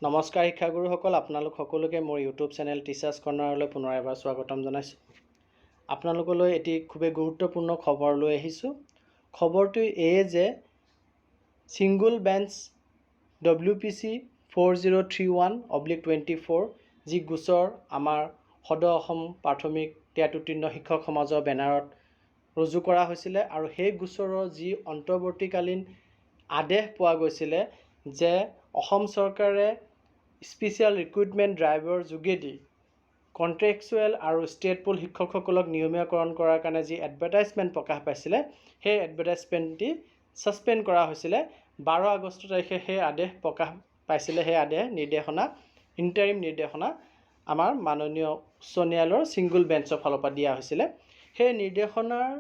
নমস্কাৰ শিক্ষাগুৰুসকল, আপোনালোক সকলোকে মোৰ ইউটিউব চেনেল টিচাৰ্ছ কৰ্ণাৰলৈ পুনৰ এবাৰ স্বাগতম জনাইছোঁ। আপোনালোকলৈ এটি খুবেই গুৰুত্বপূৰ্ণ খবৰ লৈ আহিছোঁ। খবৰটো এয়ে যে ছিংগুল বেঞ্চ WPC 4031/24 যি গোচৰ আমাৰ সদৌ অসম প্ৰাথমিক টেট উত্তীৰ্ণ শিক্ষক সমাজৰ বেনাৰত ৰুজু কৰা হৈছিলে আৰু সেই গোচৰৰ যি অন্তৰ্বৰ্তীকালীন আদেশ পোৱা গৈছিলে যে অসম চৰকাৰে স্পেচিয়েল ৰিক্ৰুইটমেণ্ট ড্ৰাইভৰ যোগেদি কণ্ট্ৰেকচুৱেল আৰু ষ্টেট পুল শিক্ষকসকলক নিয়মীয়াকৰণ কৰাৰ কাৰণে যি এডভাৰটাইজমেণ্ট প্ৰকাশ পাইছিলে সেই এডভাৰটাইজমেণ্টটি ছাছপেণ্ড কৰা হৈছিলে। 12 আগষ্ট তাৰিখে সেই আদেশ প্ৰকাশ পাইছিলে। সেই আদেশ নিৰ্দেশনা ইণ্টাৰিম নিৰ্দেশনা আমাৰ মাননীয় উচ্চ ন্যায়ালয়ৰ ছিংগুল বেঞ্চৰ ফালৰ পৰা দিয়া হৈছিলে। সেই নিৰ্দেশনাৰ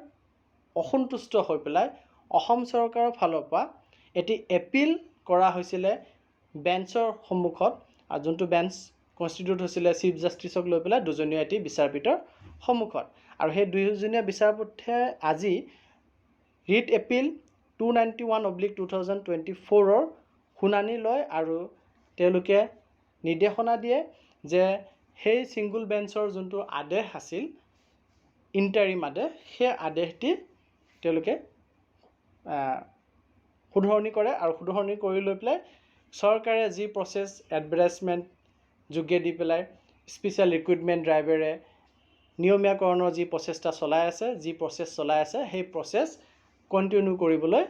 অসন্তুষ্ট হৈ পেলাই অসম চৰকাৰৰ ফালৰ পৰা এটি এপিল কৰা হৈছিলে বেঞ্চৰ সন্মুখত, আৰু যোনটো বেঞ্চ কনষ্টিটিউট হৈছিলে চিফ জাষ্টিছক লৈ পেলাই দুজনীয়া এটি বিচাৰপীঠৰ সন্মুখত। আৰু সেই দুয়োজনীয়া বিচাৰপীঠে আজি ৰিট এপিল 291/2024 শুনানি লয় আৰু তেওঁলোকে নিৰ্দেশনা দিয়ে যে সেই ছিংগুল বেঞ্চৰ যোনটো আদেশ আছিল ইণ্টাৰিম আদেশ, সেই আদেশটি তেওঁলোকে শুধৰণি কৰে আৰু শুধৰণি কৰি লৈ পেলাই চৰকাৰে যি প্ৰচেছ এডভাৰটাইজমেণ্ট যোগেদি পেলাই স্পেচিয়েল ৰিক্ৰুইটমেণ্ট ড্ৰাইভেৰে নিয়মীয়াকৰণৰ যি প্ৰচেষ্টা চলাই আছে, যি প্ৰচেছ চলাই আছে, সেই প্ৰচেছ কণ্টিনিউ কৰিবলৈ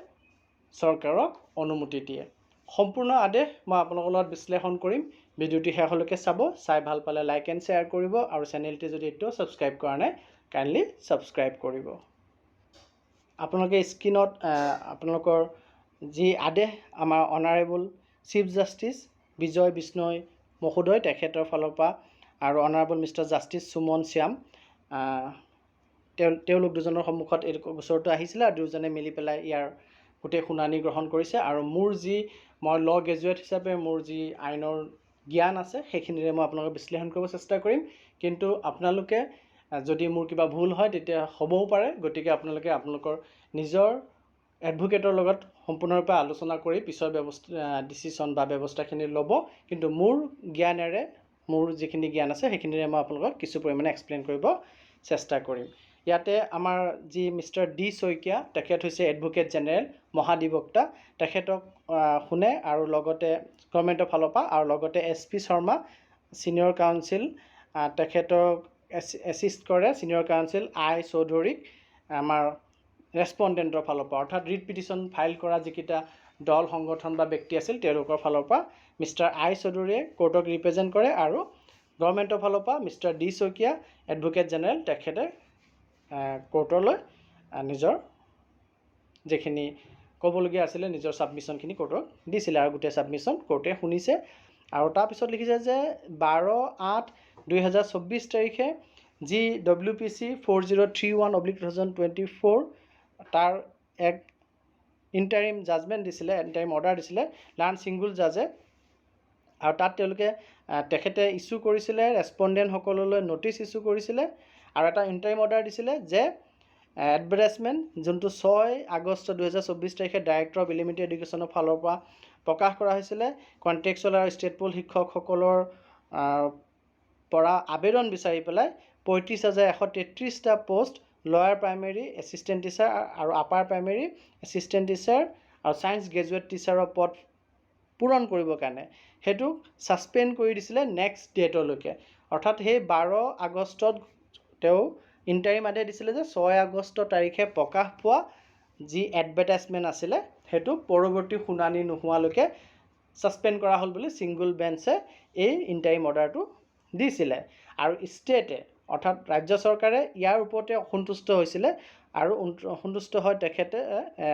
চৰকাৰক অনুমতি দিয়ে। সম্পূৰ্ণ আদেশ মই আপোনালোকৰ লগত বিশ্লেষণ কৰিম। ভিডিঅ'টি শেষলৈকে চাব। চাই ভাল পালে লাইক এণ্ড শ্বেয়াৰ কৰিব আৰু চেনেলটি যদি এতিয়াও ছাবস্ক্ৰাইব কৰা নাই কাইণ্ডলি ছাবস্ক্ৰাইব কৰিব। আপোনালোকে স্ক্ৰীণত আপোনালোকৰ যি আদেশ আমাৰ অনাৰেবল চিফ জাষ্টিছ বিজয় বিষ্ণয় মহোদয় তেখেতৰ ফালৰ পৰা আৰু honourable mister justice Suman Shyam তেওঁলোক দুজনৰ সন্মুখত এই গোচৰটো আহিছিলে আৰু দুজনে মিলি পেলাই ইয়াৰ গোটেই শুনানি গ্ৰহণ কৰিছে। আৰু মোৰ যি মই ল' গ্ৰেজুৱেট হিচাপে মোৰ যি আইনৰ জ্ঞান আছে সেইখিনিৰে মই আপোনালোকক বিশ্লেষণ কৰিব চেষ্টা কৰিম। কিন্তু আপোনালোকে যদি মোৰ কিবা ভুল হয় তেতিয়া হ'বও পাৰে, গতিকে আপোনালোকে আপোনালোকৰ নিজৰ এডভোকেটৰ লগত সম্পূৰ্ণৰূপে আলোচনা কৰি পিছৰ ডিচিশ্যন বা ব্যৱস্থাখিনি ল'ব। কিন্তু মোৰ জ্ঞানেৰে মোৰ যিখিনি জ্ঞান আছে সেইখিনিৰে মই আপোনালোকক কিছু পৰিমাণে এক্সপ্লেইন কৰিব চেষ্টা কৰিম। ইয়াতে আমাৰ যি মিষ্টাৰ ডি শইকীয়া তেখেত হৈছে এডভোকেট জেনেৰেল মহাধিবক্তা, তেখেতক শুনে আৰু লগতে গভৰ্ণমেণ্টৰ ফালৰ পৰা আৰু লগতে SP শৰ্মা ছিনিয়ৰ কাউন্সিল তেখেতক এছিষ্ট কৰে ছিনিয়ৰ কাউন্সিল I চৌধুৰীক আমাৰ ৰেছপণ্ডেণ্টৰ ফালৰ পৰা, অৰ্থাৎ ৰিট পিটিশ্যন ফাইল কৰা যিকেইটা দল সংগঠন বা ব্যক্তি আছিল তেওঁলোকৰ ফালৰ পৰা মিষ্টাৰ I চৌধুৰীয়ে কোৰ্টক ৰিপ্ৰেজেণ্ট কৰে আৰু গভৰ্ণমেণ্টৰ ফালৰ পৰা mister D Saikia advocate general তেখেতে কোৰ্টলৈ নিজৰ যিখিনি ক'বলগীয়া আছিলে নিজৰ ছাবমিশ্যনখিনি কোৰ্টক দিছিলে আৰু গোটেই ছাবমিশ্যন কোৰ্টে শুনিছে। আৰু তাৰপিছত লিখিছে যে 12/8/2024 তাৰিখে যি WPC 4031/2024 তাৰ এক ইণ্টাৰিম জাজমেণ্ট দিছিলে, ইণ্টাৰিম অৰ্ডাৰ দিছিলে লাৰ্ণ ছিংগুল জাজে, আৰু তাত তেওঁলোকে তেখেতে ইছ্যু কৰিছিলে ৰেছপণ্ডেণ্টসকললৈ ন'টিচ ইছ্যু কৰিছিলে আৰু এটা ইণ্টাৰিম অৰ্ডাৰ দিছিলে যে এডভাৰটাইজমেণ্ট যোনটো 6 আগষ্ট 2024 তাৰিখে ডাইৰেক্টৰ অফ এলিমেণ্টাৰী এডুকেশ্যনৰ ফালৰ পৰা প্ৰকাশ কৰা হৈছিলে কণ্ট্ৰেকচুৱেল আৰু ষ্টেট পুল শিক্ষকসকলৰ পৰা আবেদন বিচাৰি পেলাই 35,133টা post lower primary assistant teacher আৰু আপাৰ প্ৰাইমেৰী এছিষ্টেণ্ট টিচাৰ আৰু ছায়েন্স গ্ৰেজুৱেট টিচাৰৰ পদ পূৰণ কৰিবৰ কাৰণে সেইটো ছাছপেণ্ড কৰি দিছিলে নেক্সট ডেটলৈকে। অৰ্থাৎ সেই 12 আগষ্টত তেওঁ ইণ্টাৰিম আদেশ দিছিলে যে 6 আগষ্ট তাৰিখে প্ৰকাশ পোৱা যি এডভাৰটাইজমেণ্ট আছিলে সেইটো পৰৱৰ্তী শুনানি নোহোৱালৈকে ছাছপেণ্ড কৰা হ'ল বুলি ছিংগুল বেঞ্চে এই ইণ্টাৰিম অৰ্ডাৰটো দিছিলে। আৰু ষ্টেটে অৰ্থাৎ ৰাজ্য চৰকাৰে ইয়াৰ ওপৰতে অসন্তুষ্ট হৈছিলে আৰু অসন্তুষ্ট হৈ তেখেতে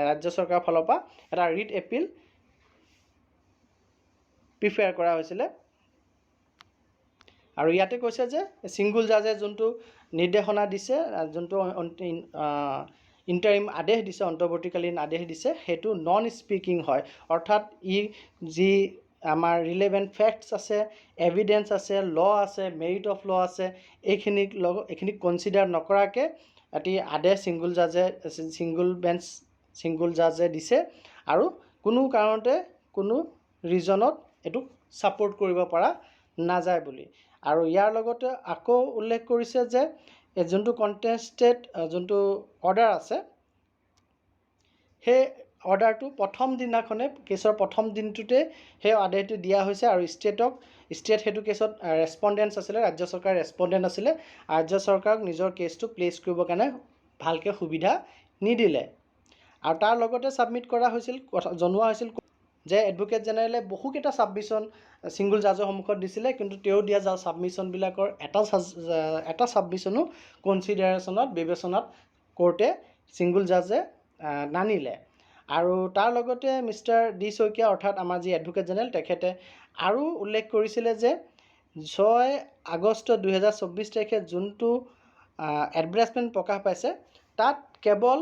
ৰাজ্য চৰকাৰৰ ফালৰ পৰা এটা ৰিট এপিল প্ৰিফেয়াৰ কৰা হৈছিলে। আৰু ইয়াতে কৈছে যে ছিংগুল জাজে যোনটো নিৰ্দেশনা দিছে, যোনটো ইণ্টাৰিম আদেশ দিছে, অন্তৰ্বৰ্তীকালীন আদেশ দিছে, সেইটো নন স্পিকিং হয়। অৰ্থাৎ ই যি আমাৰ ৰিলেভেণ্ট ফেক্টছ আছে, এভিডেঞ্চ আছে, ল আছে, মেৰিট অফ ল আছে, এইখিনিক কনচিডাৰ নকৰাকৈ এটি আদেশ ছিংগুল জাজে দিছে আৰু কোনো কাৰণতে কোনো ৰিজনত এইটোক ছাপোৰ্ট কৰিব পৰা নাযায় বুলি। আৰু ইয়াৰ লগতে আকৌ উল্লেখ কৰিছে যে যোনটো কণ্টেষ্টেড যোনটো অৰ্ডাৰ আছে সেই অৰ্ডাৰটো প্ৰথম দিনাখনে কেছৰ প্ৰথম দিনটোতে সেই আদেশটো দিয়া হৈছে আৰু ষ্টেট সেইটো কেছত ৰেছপণ্ডেণ্টছ আছিলে, ৰাজ্য চৰকাৰৰ ৰেছপণ্ডেণ্ট আছিলে। ৰাজ্য চৰকাৰক নিজৰ কেছটো প্লেচ কৰিবৰ কাৰণে ভালকৈ সুবিধা নিদিলে। আৰু তাৰ লগতে ছাবমিট কৰা হৈছিল, জনোৱা হৈছিল যে এডভোকেট জেনেৰেলে বহুকেইটা ছাবমিশ্যন ছিংগুল জাজৰ সন্মুখত দিছিলে, কিন্তু তেওঁ দিয়া ছাবমিশ্যনবিলাকৰ এটা ছাবমিশ্যনো বিবেচনাত কোৰ্টে ছিংগুল জাজে নানিলে। আৰু তাৰ লগতে মিষ্টাৰ ডি শইকীয়া অৰ্থাৎ আমাৰ যি এডভোকেট জেনেৰেল তেখেতে আৰু উল্লেখ কৰিছিলে যে 6 আগষ্ট 2024 তাৰিখে যোনটো এডভাৰটাইজমেণ্ট প্ৰকাশ পাইছে তাত কেৱল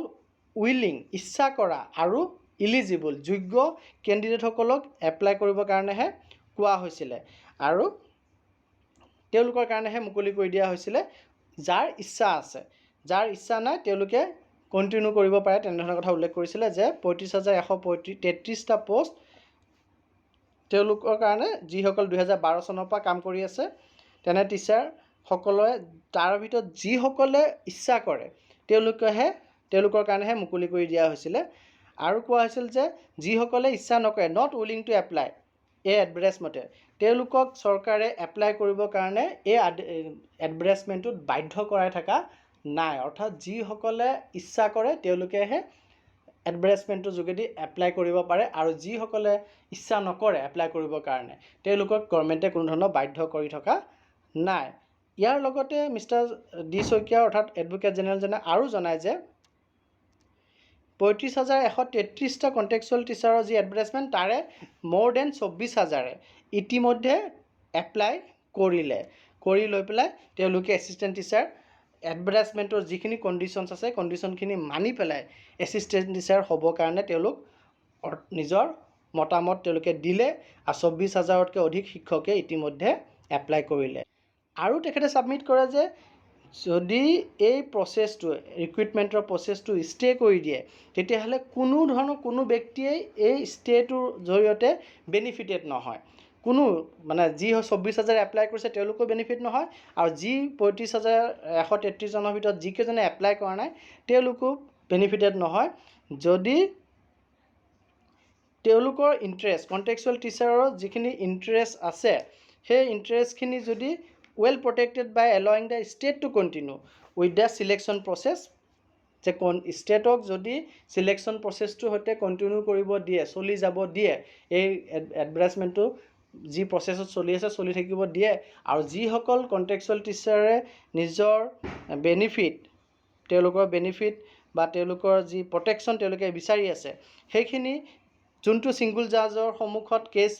উইলিং ইচ্ছা কৰা আৰু ইলিজিবল যোগ্য কেণ্ডিডেটসকলক এপ্লাই কৰিবৰ কাৰণেহে কোৱা হৈছিলে আৰু তেওঁলোকৰ কাৰণেহে মুকলি কৰি দিয়া হৈছিলে। যাৰ ইচ্ছা আছে, যাৰ ইচ্ছা নাই তেওঁলোকে কণ্টিনিউ কৰিব পাৰে তেনেধৰণৰ কথা উল্লেখ কৰিছিলে যে 35,133টা পোষ্ট তেওঁলোকৰ কাৰণে যিসকল 2012 চনৰ পৰা কাম কৰি আছে তেনে টিচাৰসকলে তাৰ ভিতৰত যিসকলে ইচ্ছা কৰে তেওঁলোকৰ কাৰণেহে মুকলি কৰি দিয়া হৈছিলে। আৰু কোৱা হৈছিল যে যিসকলে ইচ্ছা নকৰে নট উইলিং টু এপ্লাই এই এডভাৰটাইজমেণ্টে তেওঁলোকক চৰকাৰে এপ্লাই কৰিবৰ কাৰণে এই এডভাৰটাইজমেণ্টটোত বাধ্য কৰাই থকা নাই। অৰ্থাৎ যিসকলে ইচ্ছা কৰে তেওঁলোকেহে এডভাৰটাইজমেণ্টটোৰ যোগেদি এপ্লাই কৰিব পাৰে আৰু যিসকলে ইচ্ছা নকৰে এপ্লাই কৰিবৰ কাৰণে তেওঁলোকক গভৰ্ণমেণ্টে কোনো ধৰণৰ বাধ্য কৰি থকা নাই। ইয়াৰ লগতে মিষ্টাৰ ডি শইকীয়া অৰ্থাৎ এডভোকেট জেনেৰেলজনে আৰু জনায় যে 35,133টা কণ্টেক্সুৱেল টিচাৰৰ যি এডভাৰটাইজমেণ্ট তাৰে মোৰ দেন 24,000 ইতিমধ্যে এপ্লাই কৰি লৈ পেলাই তেওঁলোকে এছিষ্টেণ্ট টিচাৰ এডভাৰটাইজমেণ্টৰ যিখিনি কণ্ডিশ্যনছ আছে কণ্ডিশ্যনখিনি মানি পেলাই এছিষ্টেণ্ট টিচাৰ হ'বৰ কাৰণে তেওঁলোক নিজৰ মতামত তেওঁলোকে দিলে আৰু 24,000তকৈ অধিক শিক্ষকে ইতিমধ্যে এপ্লাই কৰিলে। আৰু তেখেতে ছাবমিট কৰে যে যদি এই প্ৰচেছটো ৰিক্ৰুইটমেণ্টৰ প্ৰচেছটো ষ্টে কৰি দিয়ে তেতিয়াহ'লে কোনো ব্যক্তিয়েই এই ষ্টেটোৰ জৰিয়তে বেনিফিটেড নহয়। যি 24,000 এপ্লাই কৰিছে তেওঁলোকো বেনিফিট নহয় আৰু যি 35,133জনৰ ভিতৰত যিকেইজনে এপ্লাই কৰা নাই তেওঁলোকো বেনিফিটেড নহয় যদি তেওঁলোকৰ ইণ্টাৰেষ্ট কণ্টেক্সুৱেল টিচাৰৰ যিখিনি ইণ্টাৰেষ্ট আছে সেই ইণ্টাৰেষ্টখিনি যদি well protected by allowing the state to continue with the selection process যে ষ্টেটক যদি চিলেকশ্যন প্ৰচেছটোৰ সৈতে কণ্টিনিউ কৰিব দিয়ে চলি যাব দিয়ে এই এডভাৰটাইজমেণ্টটো যি প্ৰচেছত চলি থাকিব দিয়ে আৰু যিসকল কণ্টেক্সুৱেল টিচাৰে নিজৰ তেওঁলোকৰ বেনিফিট বা তেওঁলোকৰ যি প্ৰটেকশ্যন তেওঁলোকে বিচাৰি আছে সেইখিনি যোনটো ছিংগুল জাজৰ সন্মুখত কেছ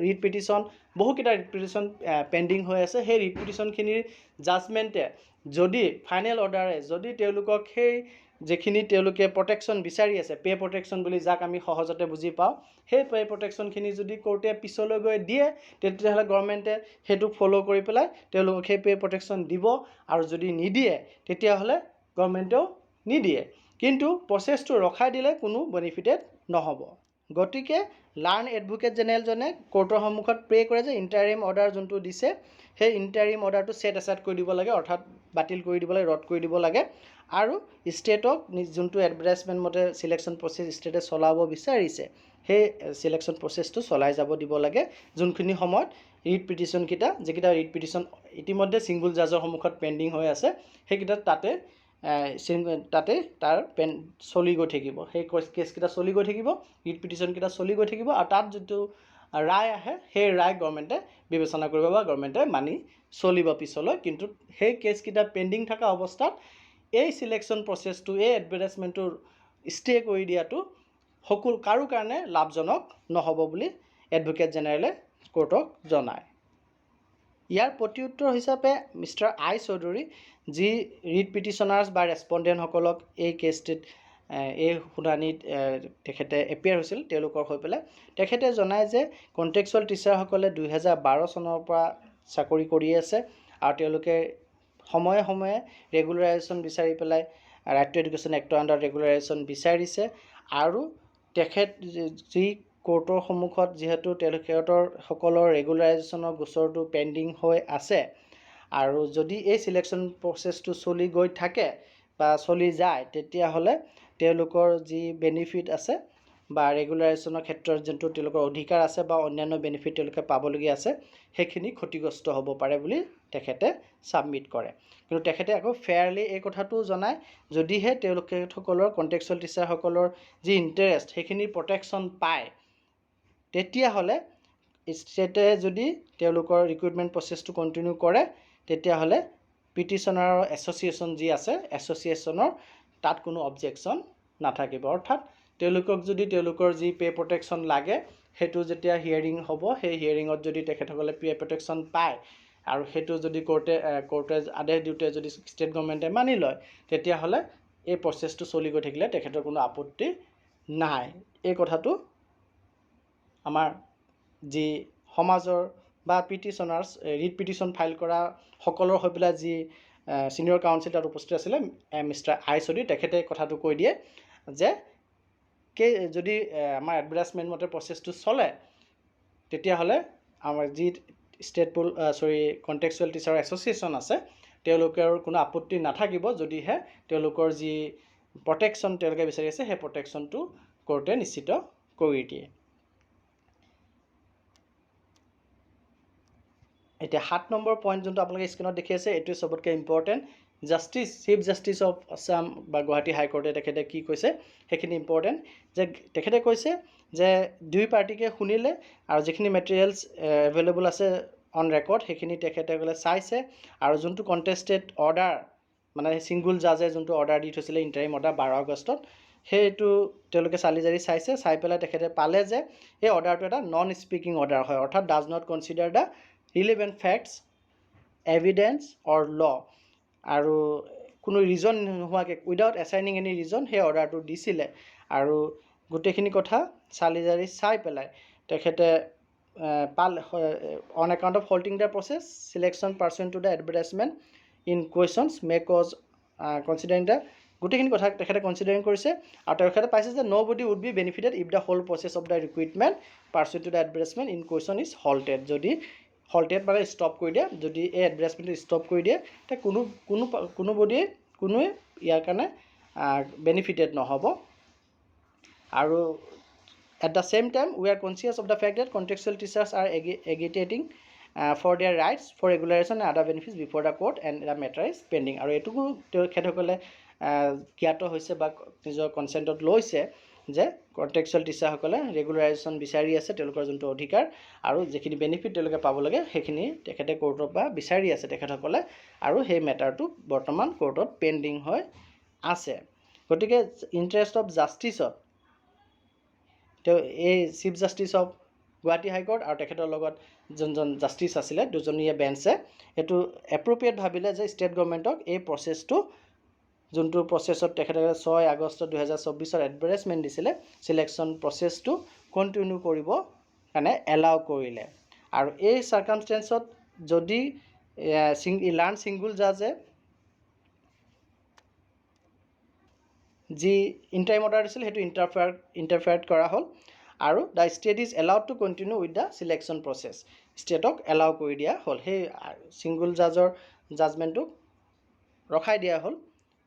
ৰিট পিটিশ্যন বহুকেইটা ৰিট পিটিশ্যন পেণ্ডিং হৈ আছে সেই ৰিট পিটিশ্যনখিনিৰ জাজমেণ্টে যদি ফাইনেল অৰ্ডাৰে যদি তেওঁলোকক সেই যিখিনি তেওঁলোকে প্ৰটেকশ্যন বিচাৰি আছে পে' প্ৰটেকশ্যন বুলি যাক আমি সহজতে বুজি পাওঁ সেই পে' প্ৰটেকশ্যনখিনি যদি কোৰ্টে পিছলৈ গৈ দিয়ে তেতিয়াহ'লে গভৰ্ণমেণ্টে সেইটো ফ'ল' কৰি পেলাই তেওঁলোকক সেই পে' প্ৰটেকশ্যন দিব আৰু যদি নিদিয়ে তেতিয়াহ'লে গভৰ্ণমেণ্টেও নিদিয়ে কিন্তু প্ৰচেছটো ৰখাই দিলে কোনো বেনিফিটেড নহ'ব। গতিকে লাৰ্ণ এডভোকেট জেনেৰেলজনে কোৰ্টৰ সন্মুখত প্ৰে কৰে যে ইণ্টাৰিম অৰ্ডাৰ যোনটো দিছে সেই ইণ্টাৰিম অৰ্ডাৰটো ছেট এছাইড কৰি দিব লাগে অৰ্থাৎ বাতিল কৰি দিব লাগে ৰদ কৰি দিব লাগে আৰু ষ্টেটক যোনটো এডভাৰটাইজমেণ্ট মতে চিলেকশ্যন প্ৰচেছ ষ্টেটে চলাব বিচাৰিছে সেই চিলেকশ্যন প্ৰচেছটো চলাই যাব দিব লাগে। যোনখিনি সময়ত ৰিট পিটিশ্যনকেইটা যিকেইটা ৰিট পিটিশ্যন ইতিমধ্যে ছিংগুল জাজৰ সন্মুখত পেণ্ডিং হৈ আছে সেইকেইটা তাতে তাৰ চলি গৈ থাকিব সেই কেছকেইটা চলি গৈ থাকিব ৰিট পিটিশ্যনকেইটা চলি গৈ থাকিব আৰু তাত যিটো ৰায় আহে সেই ৰায় গভৰ্ণমেণ্টে বিবেচনা কৰিব বা গভৰ্ণমেণ্টে মানি চলিব পিছলৈ। কিন্তু সেই কেছকেইটা পেণ্ডিং থকা অৱস্থাত এই চিলেকশ্যন প্ৰচেছটো এই এডভাৰটাইজমেণ্টটোৰ ষ্টে কৰি দিয়াটো কাৰো কাৰণে লাভজনক নহ'ব বুলি এডভোকেট জেনেৰেলে কোৰ্টক জনায়। ইয়াৰ প্ৰত্যুত্তৰ হিচাপে মিষ্টাৰ আই চৌধুৰী যি ৰিট পিটিশ্যনাৰ্ছ বা ৰেছপণ্ডেণ্টসকলক এই কেছটিত এই শুনানিত তেখেতে এপিয়াৰ হৈছিল তেওঁলোকৰ হৈ পেলাই তেখেতে জনায় যে কণ্টেক্সুৱেল টিচাৰসকলে 2012 চনৰ পৰা চাকৰি কৰি আছে আৰু তেওঁলোকে সময়ে সময়ে ৰেগুলাৰাইজেশ্যন বিচাৰি পেলাই right to education act under regularisation বিচাৰিছে আৰু তেখেত যি কোৰ্টৰ সন্মুখত যিহেতু সকলৰ ৰেগুলাৰাইজেশ্যনৰ গোচৰটো পেণ্ডিং হৈ আছে আৰু যদি এই চিলেকশ্যন প্ৰচেছটো চলি গৈ থাকে বা চলি যায় তেতিয়াহ'লে তেওঁলোকৰ যি বেনিফিট আছে বা ৰেগুলাৰাইজেশ্যনৰ ক্ষেত্ৰত যোনটো তেওঁলোকৰ অধিকাৰ আছে বা অন্যান্য বেনিফিট তেওঁলোকে পাবলগীয়া আছে সেইখিনি ক্ষতিগ্ৰস্ত হ'ব পাৰে বুলি তেখেতে ছাবমিট কৰে। কিন্তু তেখেতে আকৌ ফেয়াৰলি এই কথাটো জনায় যদিহে তেওঁলোকসকলৰ কণ্টেক্সুৱেল টিচাৰসকলৰ যি ইণ্টাৰেষ্ট সেইখিনি প্ৰটেকশ্যন পায় তেতিয়াহ'লে ষ্টেটে যদি তেওঁলোকৰ ৰিক্ৰুইটমেণ্ট প্ৰচেছটো কণ্টিনিউ কৰে তেতিয়াহ'লে পিটিশ্যনাৰৰ এছ'চিয়েশ্যন যি আছে এছ'চিয়েশ্যনৰ তাত কোনো অবজেকশ্যন নাথাকিব। অৰ্থাৎ তেওঁলোকক যদি তেওঁলোকৰ যি পে' প্ৰটেকশ্যন লাগে সেইটো যেতিয়া হিয়াৰিং হ'ব সেই হিয়াৰিঙত যদি তেখেতসকলে পে' প্ৰটেকশ্যন পায় আৰু সেইটো যদি কোৰ্টে আদেশ দিওঁতে যদি ষ্টেট গভৰ্ণমেণ্টে মানি লয় তেতিয়াহ'লে এই প্ৰচেছটো চলি গৈ থাকিলে তেখেতৰ কোনো আপত্তি নাই। এই কথাটো আমাৰ যি সমাজৰ বা পিটিশ্যনাৰ্ছ ৰিট পিটিশ্যন ফাইল কৰা সকলৰ হৈ পেলাই যি ছিনিয়ৰ কাউন্সিল তাত উপস্থিত আছিলে মিষ্টাৰ আই চৌধুৰী তেখেতে কথাটো কৈ দিয়ে যে যদি আমাৰ এডভাৰটাইজমেণ্ট মতে প্ৰচেছটো চলে তেতিয়াহ'লে আমাৰ যি কণ্টেক্সুৱেল টিচাৰ এছ'চিয়েশ্যন আছে তেওঁলোকৰ কোনো আপত্তি নাথাকিব যদিহে তেওঁলোকৰ যি প্ৰটেকশ্যন তেওঁলোকে বিচাৰি আছে সেই প্ৰটেকশ্যনটো কোৰ্টে নিশ্চিত কৰি দিয়ে। এতিয়া 7 নম্বৰ পইণ্ট যোনটো আপোনালোকে স্ক্ৰীণত দেখি আছে এইটোৱে চবতকৈ important. Chief justice of Assam বা গুৱাহাটী হাইকোৰ্টে তেখেতে কি কৈছে সেইখিনি ইম্পৰ্টেণ্ট যে তেখেতে কৈছে যে দুই পাৰ্টিকে শুনিলে আৰু যিখিনি মেটেৰিয়েলছ এভেইলেবল আছে অন ৰেকৰ্ড সেইখিনি তেখেতসকলে চাইছে আৰু যোনটো কণ্টেষ্টেড অৰ্ডাৰ মানে ছিংগুল জাজে যোনটো অৰ্ডাৰ দি থৈছিলে ইণ্টাৰিম অৰ্ডাৰ 12 আগষ্টত সেইটো তেওঁলোকে চালি জাৰি চাইছে। চাই পেলাই তেখেতে পালে যে এই অৰ্ডাৰটো এটা নন স্পিকিং অৰ্ডাৰ হয় অৰ্থাৎ does not consider the relevant facts evidence or law আৰু কোনো ৰিজন নোহোৱাকৈ উইদাউট এছাইনিং এনি ৰিজন সেই অৰ্ডাৰটো দিছিলে আৰু গোটেইখিনি কথা চালি জাৰি চাই পেলাই তেখেতে on account of halting the process selection pursuant to the advertisement in questions may cause considering the গোটেইখিনি কথা তেখেতে কনচিডাৰিং কৰিছে আৰু তেখেতে পাইছে যে nobody would be benefited if the whole process of the recruitment pursuant to the advertisement in question is halted যদি halted মানে ষ্টপ কৰি দিয়ে যদি এই এডভাৰটাইজমেণ্টটো ষ্টপ কৰি দিয়ে তেতিয়া কোনোৱে ইয়াৰ কাৰণে বেনিফিটেড নহ'ব। আৰু at the same time we are conscious of the fact that contractual teachers are agitating for their rights for regularisation and other benefits before the court and the matter is pending আৰু এইটোকো তেখেতসকলে জ্ঞাত হৈছে বা নিজৰ কনচেণ্টত লৈছে যে contractual টিচাৰসকলে ৰেগুলাৰাইজেশ্যন বিচাৰি আছে তেওঁলোকৰ যোনটো অধিকাৰ আৰু যিখিনি বেনিফিট তেওঁলোকে পাব লাগে সেইখিনি তেখেতে কোৰ্টৰ পৰা বিচাৰি আছে তেখেতসকলে আৰু সেই মেটাৰটো বৰ্তমান কোৰ্টত পেণ্ডিং হৈ আছে। গতিকে ইণ্টাৰেষ্ট অফ জাষ্টিছত তেওঁ এই chief justice of Guwahati high court আৰু তেখেতৰ লগত যোনজন জাষ্টিছ আছিলে দুজনীয়া বেঞ্চে এইটো এপ্ৰপ্ৰিয়েট ভাবিলে যে ষ্টেট গভৰ্ণমেণ্টক এই প্ৰচেছটো যোনটো প্ৰচেছত তেখেতসকলে 6 আগষ্ট 2024 এডভাৰটাইজমেণ্ট দিছিলে চিলেকশ্যন প্ৰচেছটো কণ্টিনিউ কৰিব কাৰণে এলাউ কৰিলে আৰু এই চাৰ্কামষ্টেঞ্চত যদি লাৰ্ণ ছিংগুল জাজে যি ইণ্টাৰিম অৰ্ডাৰ দিছিল সেইটো ইণ্টাৰফেয়াৰ কৰা হ'ল আৰু the state is allowed to continue with the selection process ষ্টেটক এলাউ কৰি দিয়া হ'ল সেই ছিংগুল জাজৰ জাজমেণ্টটোক ৰখাই দিয়া হ'ল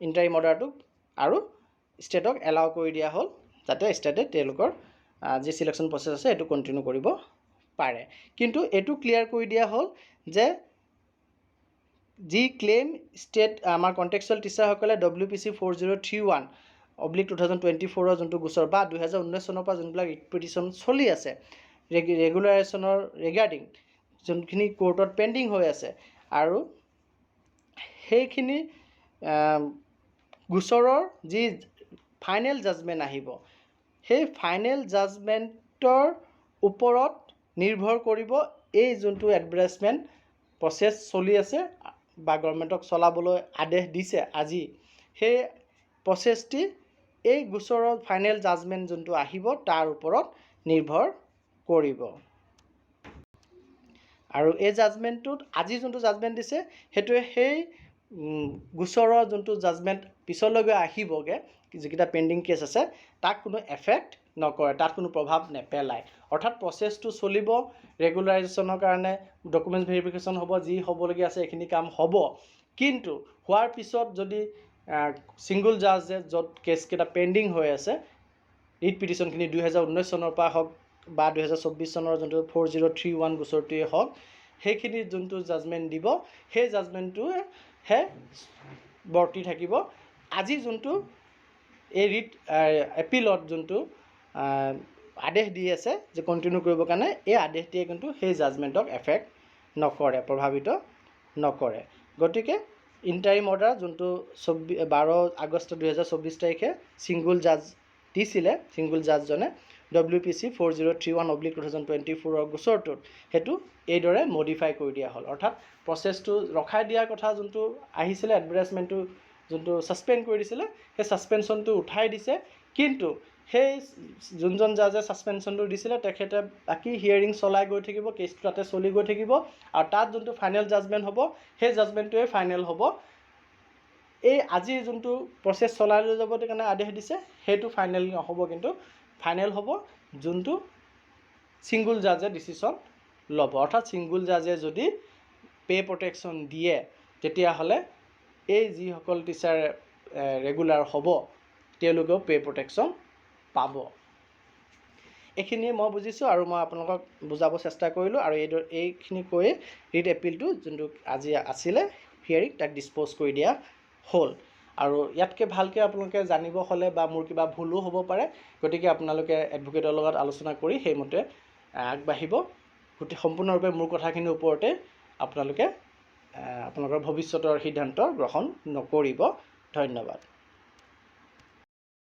ইণ্টাৰিম অৰ্ডাৰটোক আৰু ষ্টেটক এলাউ কৰি দিয়া হ'ল যাতে ষ্টেটে তেওঁলোকৰ যি চিলেকশ্যন প্ৰচেছ আছে সেইটো কণ্টিনিউ কৰিব পাৰে। কিন্তু এইটো ক্লিয়াৰ কৰি দিয়া হ'ল যে যি ক্লেইম ষ্টেট আমাৰ কণ্টেক্সুৱেল টিচাৰসকলে WPC 4031/2024 যোনটো গোচৰ বা 2019 চনৰ পৰা যোনবিলাক পিটিশ্যন চলি আছে ৰেগুলাৰেশ্যনৰ ৰিগাৰ্ডিং যোনখিনি কোৰ্টত পেণ্ডিং হৈ আছে আৰু সেইখিনি গোচৰৰ যি ফাইনেল জাজমেণ্ট আহিব সেই ফাইনেল জাজমেণ্টৰ ওপৰত নিৰ্ভৰ কৰিব এই যোনটো এডভাৰটাইজমেণ্ট প্ৰচেছ চলি আছে বা গভৰ্ণমেণ্টক চলাবলৈ আদেশ দিছে আজি সেই প্ৰচেছটি এই গোচৰৰ ফাইনেল জাজমেণ্ট যোনটো আহিব তাৰ ওপৰত নিৰ্ভৰ কৰিব আৰু এই জাজমেণ্টটোত আজি যোনটো জাজমেণ্ট দিছে সেইটোৱে সেই গোচৰৰ যোনটো জাজমেণ্ট পিছলৈকে আহিবগৈ যিকেইটা পেণ্ডিং কেছ আছে তাক কোনো এফেক্ট নকৰে, তাত কোনো প্ৰভাৱ নেপেলায়। অৰ্থাৎ প্ৰচেছটো চলিব, ৰেগুলাৰাইজেশ্যনৰ কাৰণে ডকুমেণ্টছ ভেৰিফিকেশ্যন হ'ব, যি হ'বলগীয়া আছে এইখিনি কাম হ'ব। কিন্তু হোৱাৰ পিছত যদি ছিংগুল জাজে য'ত কেছকেইটা পেণ্ডিং হৈ আছে, ৰিট পিটিশ্যনখিনি 2019 চনৰ পৰা হওক বা 2024 চনৰ যোনটো 4031 গোচৰটোৱে হওক, সেইখিনি যোনটো জাজমেণ্ট দিব, সেই জাজমেণ্টটোহে বৰ্তি থাকিব। আজি যোনটো এই ৰিট এপিলত যোনটো আদেশ দি আছে যে কণ্টিনিউ কৰিবৰ কাৰণে, এই আদেশটিয়ে কিন্তু সেই জাজমেণ্টক এফেক্ট নকৰে, প্ৰভাৱিত নকৰে। গতিকে ইণ্টাৰিম অৰ্ডাৰ যোনটো 12 আগষ্ট 2024 তাৰিখে ছিংগুল জাজ দিছিলে, ছিংগুল জাজজনে WPC 4031/2024 গোচৰটোত, সেইটো এইদৰে মডিফাই কৰি দিয়া হ'ল। অৰ্থাৎ প্ৰচেছটো ৰখাই দিয়াৰ কথা যোনটো আহিছিলে, এডভাৰটাইজমেণ্টটো যোনটো ছাছপেণ্ড কৰি দিছিলে, সেই ছাছপেনশ্যনটো উঠাই দিছে। কিন্তু সেই যোনজন জাজে ছাছপেনশ্যনটো দিছিলে তেখেতে বাকী হিয়াৰিং চলাই গৈ থাকিব, কেছটো তাতে চলি গৈ থাকিব, আৰু তাত যোনটো ফাইনেল জাজমেণ্ট হ'ব, সেই জাজমেণ্টটোৱে ফাইনেল হ'ব। এই আজি যোনটো প্ৰচেছ চলাই লৈ যাব কাৰণে আদেশ দিছে, সেইটো ফাইনেল নহ'ব, কিন্তু ফাইনেল হ'ব যোনটো ছিংগুল জাজে ডিচিশ্যন ল'ব। অৰ্থাৎ ছিংগুল জাজে যদি পে' প্ৰটেকশ্যন দিয়ে, তেতিয়াহ'লে এই যিসকল টিচাৰ ৰেগুলাৰ হ'ব তেওঁলোকেও পে' প্ৰটেকশ্যন পাব। এইখিনিয়ে মই বুজিছোঁ আৰু মই আপোনালোকক বুজাব চেষ্টা কৰিলোঁ, আৰু এইখিনি কৈয়ে ৰিট এপিলটো যোনটো আজি আছিলে হিয়াৰিং, তাক ডিছপ'জ কৰি দিয়া হ'ল। আৰু ইয়াতকৈ ভালকৈ আপোনালোকে জানিব হ'লে বা মোৰ কিবা ভুলো হ'ব পাৰে, গতিকে আপোনালোকে এডভকেটৰ লগত আলোচনা কৰি সেইমতে আগবাঢ়িব। সম্পূৰ্ণৰূপে মোৰ কথাখিনিৰ ওপৰতে আপোনালোকে আপোনালোকৰ ভৱিষ্যতৰ সিদ্ধান্ত গ্ৰহণ নকৰিব। ধন্যবাদ।